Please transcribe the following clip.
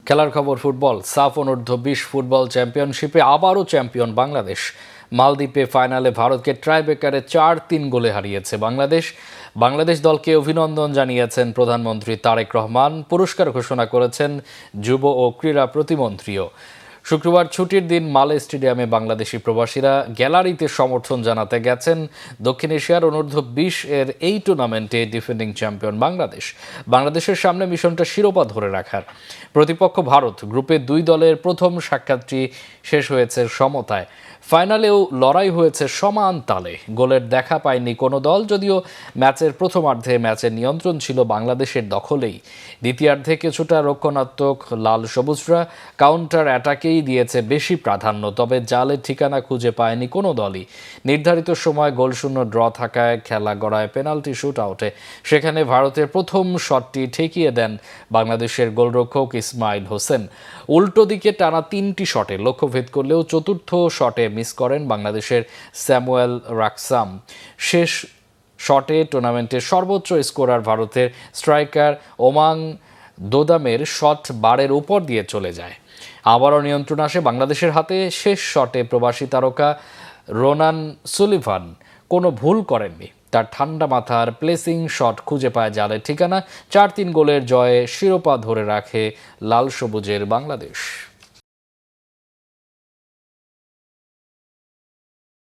খেলার খবর ফুটবল। সাফ অনূর্ধ্ব-20 ফুটবল চ্যাম্পিয়নশিপে আবারও চ্যাম্পিয়ন বাংলাদেশ। মালদ্বীপে ফাইনালে ভারতকে ট্রাইব্রেকারে 4-3 গোলে হারিয়েছে বাংলাদেশ। বাংলাদেশ দলকে অভিনন্দন জানিয়েছেন প্রধানমন্ত্রী তারেক রহমান। পুরস্কার ঘোষণা করেছেন যুব ও ক্রীড়া প্রতিমন্ত্রীও। শুক্রবার ছুটির দিন মালে স্টেডিয়ামে বাংলাদেশি প্রবাসীরা গ্যালারিতে সমর্থন জানাতে গেছেন। দক্ষিণ এশিয়ার অনূর্ধ্ব-20 এর এই টুর্নামেন্টে ডিফেন্ডিং চ্যাম্পিয়ন বাংলাদেশ। বাংলাদেশের সামনে মিশনটা শিরোপা ধরে রাখার। প্রতিপক্ষ ভারত। গ্রুপে দুই দলের প্রথম সাক্ষাৎটি শেষ হয়েছে সমতায়। ফাইনালেও লড়াই হয়েছে সমান তালে। গোলের দেখা পায়নি কোনো দল, যদিও ম্যাচের প্রথমার্ধে ম্যাচের নিয়ন্ত্রণ ছিল বাংলাদেশের দখলেই। দ্বিতীয়ার্ধে কিছুটা রক্ষণাত্মক লাল সবুজরা কাউন্টার অ্যাটাকেই দিয়েছে বেশি প্রাধান্য, তবে জালের ঠিকানা খুঁজে পায়নি কোনো দলই। নির্ধারিত সময় গোলশূন্য ড্র থাকায় খেলা গড়ায় পেনাল্টি শুট আউটে। সেখানে ভারতের প্রথম শটটি ঠেকিয়ে দেন বাংলাদেশের গোলরক্ষক ইসমাইল হোসেন। উল্টো দিকে টানা 3টি শটে লক্ষ্যভেদ করলেও চতুর্থ শটে মিস করেন বাংলাদেশের স্যামুয়েল রাকসাম। শেষ শটে টুর্নামেন্টের সর্বোচ্চ স্কোরার ভারতের স্ট্রাইকার ওমাং দোদামের শট বারের উপর দিয়ে চলে যায়। আবারও নিয়ন্ত্রণ আসে বাংলাদেশের হাতে। শেষ শটে প্রবাসী তারকা রোনান সুলিভান কোনো ভুল করেননি। তার ঠান্ডা মাথার প্লেসিং শট খুঁজে পায় জালের ঠিকানা। 4-3 গোলের জয়ে শিরোপা ধরে রাখে লাল সবুজের বাংলাদেশ।